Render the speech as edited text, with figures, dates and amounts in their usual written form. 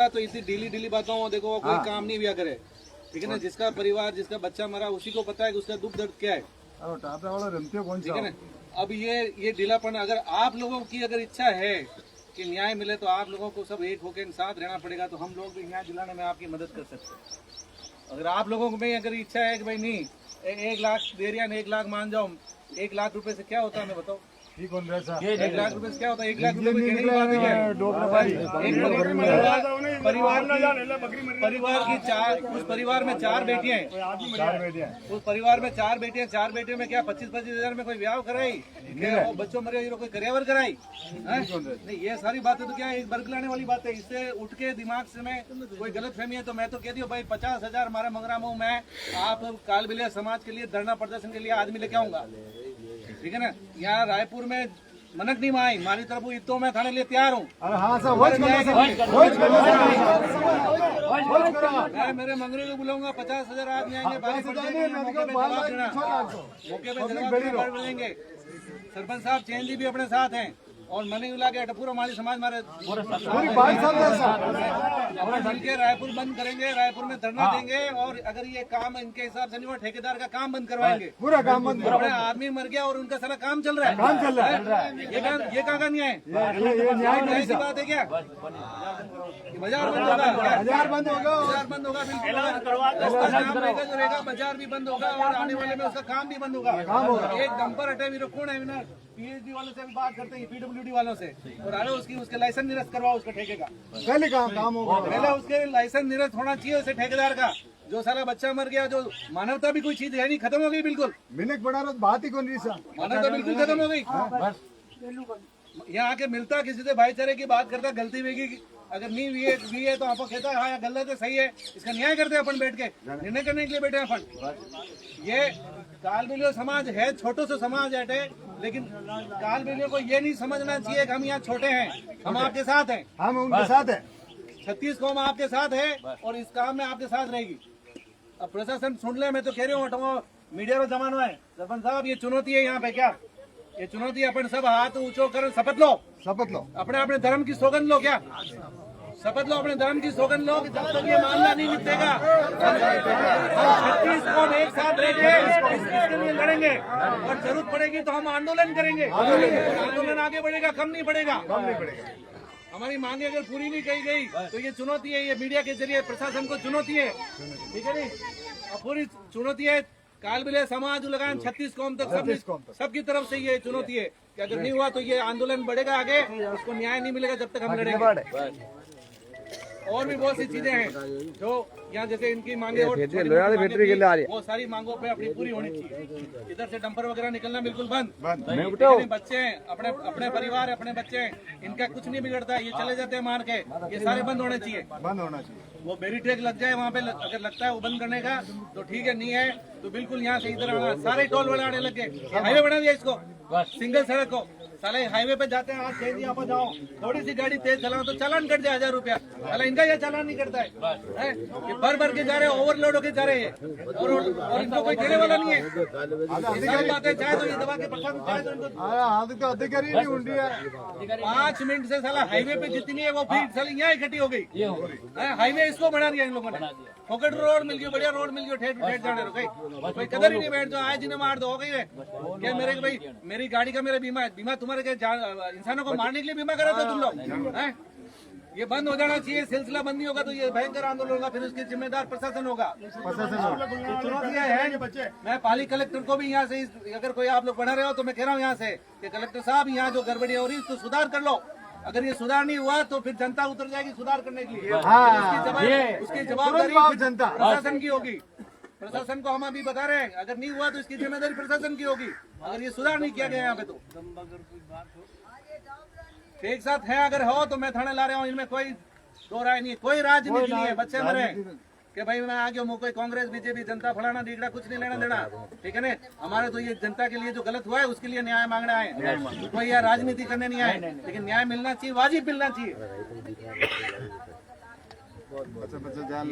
तो इसी ढीली बातों को देखो कोई काम नहीं भी करे, ठीक है ना। जिसका परिवार, जिसका बच्चा मरा, उसी को पता है कि उसका दुख दर्द क्या है, ठीक है ना। अब ये ढीलापन, अगर आप लोगों की अगर इच्छा है कि न्याय मिले तो आप लोगों को सब एक होकर साथ रहना पड़ेगा, तो हम लोग भी न्याय दिलाने में आपकी मदद कर सकते हैं। अगर आप लोगों में अगर इच्छा है कि भाई नहीं 1 लाख दे रिया, 1 लाख मान जाओ, 1 लाख रुपए से क्या होता है हमें बताओ। 1 लाख रुपए से क्या होता है? 1 लाख रुपए में कहने की बात नहीं है। परिवार की उस परिवार में 4 बेटियां हैं, उस परिवार में 4 बेटियां, 4 बेटियों में क्या 25-25 हजार में कोई ब्याह कराई, वो बच्चों मरे कोई करियावर कराई? नहीं, ये सारी बातें तो क्या है, बरगलाने वाली बात है। इससे उठ के दिमाग से में कोई गलत फहमी है तो मैं तो कहती हूँ भाई 50,000 हमारा मंगरा मुँह मैं आप कालबिलिया समाज के लिए धरना प्रदर्शन के लिए आदमी लेके आऊंगा, ठीक है ना। यहाँ रायपुर में मनक नहीं माई मारी तरफ इतो मैं खाने लिए तैयार हूँ। मैं मेरे मंगरे को बुलाऊंगा, 50,000 आदमी आएंगे, मौके पे जवाब देंगे। सरपंच साहब चैन जी भी अपने साथ हैं और मनी उला के पूरा माली समाज हमारे मिलकर रायपुर बंद करेंगे, रायपुर में धरना देंगे। और अगर ये काम इनके हिसाब से नहीं हुआ, ठेकेदार का काम बंद करवाएंगे, पूरा काम बंद। अपने आदमी मर गया और उनका सारा काम चल रहा है, ये कहाँ का न्याय है? न्याय की बात है क्या? बाजार बंद होगा, बाजार बंद होगा, बाजार बंद होगा, बिल्कुल जो रहेगा बाजार भी बंद होगा और आने वाले में उसका काम भी बंद होगा। एक डंपर हटे भी कौन है विनर, पीएचडी वालों से भी बात करते हैं, पीडब्ल्यूडी वालों से, और अरे उसके लाइसेंस निरस्त करवाओ उसका ठेके का, पहले काम होगा, पहले उसके लाइसेंस निरस्त होना चाहिए उसे ठेकेदार का। जो सारा बच्चा मर गया, जो मानवता भी कोई चीज है नहीं, खत्म हो गई बिल्कुल। मिनट बड़ा बात ही कौन रही, मानवता बिल्कुल खत्म हो गई। यहाँ आके मिलता किसी से भाईचारे की बात करता, गलती हुई अगर नहीं हुई है तो आपको कहता है हाँ या गलत है, सही है, इसका न्याय करते हैं अपन बैठ के, निर्णय करने के लिए बैठे अपन। ये कालबिलिया समाज है, छोटो से समाज है, लेकिन कालबिलियों को ये नहीं समझना चाहिए कि हम यहाँ छोटे हैं, हम आपके साथ हैं, हम उनके साथ हैं। 36 कौम आपके साथ है और इस काम में आपके साथ रहेगी। अब प्रशासन सुन ले, मैं तो कह रही हूँ मीडिया में जमाना है। सरपंच साहब ये चुनौती है यहाँ पे, क्या ये चुनौती? अपन सब हाथ ऊंचो कर शपथ लो, अपने अपने धर्म की सौगंध लो, क्या शपथ लो, अपने धर्म की सौगंध लो कि जब तक ये मामला नहीं निपटेगा हम 36 कौम एक साथ रहेंगे, इसके लिए लड़ेंगे और जरूरत पड़ेगी तो हम आंदोलन करेंगे। आंदोलन आगे बढ़ेगा, कम नहीं बढ़ेगा। हमारी मांगे अगर पूरी नहीं कही गई तो ये चुनौती है, ये मीडिया के जरिए प्रशासन को चुनौती है, ठीक है नहीं? पूरी चुनौती है कालबिलिया समाज लगान 36 कौम तक, सबकी तरफ से ये चुनौती है कि अगर नहीं हुआ तो ये आंदोलन बढ़ेगा आगे, उसको न्याय नहीं मिलेगा जब तक हम लड़ेंगे। और भी बहुत सी चीजें हैं जो यहाँ जैसे इनकी मांगे और वो सारी मांगों पे अपनी पूरी होनी चाहिए। इधर से डंपर वगैरह निकलना बिल्कुल बंद। बच्चे हैं, अपने परिवार, अपने बच्चे हैं, इनका कुछ नहीं बिगड़ता, ये चले जाते हैं मार के, ये सारे बंद होने चाहिए, वो बैरिकेड लग जाए वहाँ पे, अगर लगता है वो बंद करने का तो ठीक है, नहीं है तो बिल्कुल यहाँ से इधर आना। सारे टोल बनाने लग गए, हाईवे बना दिया इसको, सिंगल सड़क को। साले हाईवे पे जाते हैं, आज तेज यहाँ पर जाओ, थोड़ी सी गाड़ी तेज चलाओ तो चालान कट जाए 1000 रुपया। साला इनका यह चालान नहीं करता है, ये भर के जा रहे हैं, ओवरलोड होके जा रहे हैं और इनको कोई देने वाला नहीं है। बात है, चाहे तो ये दबा के प्रशासन, चाहे तो इनको अधिकारी नहीं उल्टी है। 5 मिनट से साला हाईवे पे जितनी है वो भीड़ साली यहाँ इकट्ठी हो गई। हाईवे इसको बना दिया इन लोगों ने, फोकट रोड मिल गई, बढ़िया रोड मिल गई, ठेठ जाने रुक गई, कोई कदर ही नहीं। बैठ जाओ, आज जिन्हें मार दो, हो गई है क्या? मेरे भाई मेरी गाड़ी का मेरा बीमा है, बीमा तुम्हारे इंसानों को मारने के लिए बीमा करा था तुम लोग, हैं? ये बंद हो जाना चाहिए। सिलसिला बंद नहीं होगा तो ये भयंकर आंदोलन होगा, फिर उसकी जिम्मेदार प्रशासन होगा। चुनौतियां हैं। मैं पाली कलेक्टर को भी यहाँ से, अगर कोई आप लोग पढ़ा रहे हो तो मैं कह रहा हूँ यहाँ से कि कलेक्टर साहब यहाँ जो गड़बड़ी हो रही है उसको सुधार कर लो। अगर ये सुधार नहीं हुआ तो फिर जनता उतर जाएगी सुधार करने के लिए। उसकी जवाबदारी जनता प्रशासन की होगी। प्रशासन को हम अभी बता रहे हैं, अगर नहीं हुआ तो इसकी जिम्मेदारी प्रशासन की होगी, अगर ये सुधार नहीं किया गया यहाँ पे तो। एक साथ है अगर हो तो मैं थाने ला रहा हूँ, इनमें कोई दो राय नहीं है, कोई राजनीति नहीं है। बच्चे मरे कि भाई मैं आ गया हूँ, कोई कांग्रेस बीजेपी जनता फलाना दिखड़ा कुछ नहीं लेना देना, ठीक है ना। हमारे तो ये जनता के लिए जो गलत हुआ है उसके लिए न्याय मांगना है, कोई यहाँ राजनीति करने नहीं आए, लेकिन न्याय मिलना चाहिए, वाजिब मिलना चाहिए। 50,000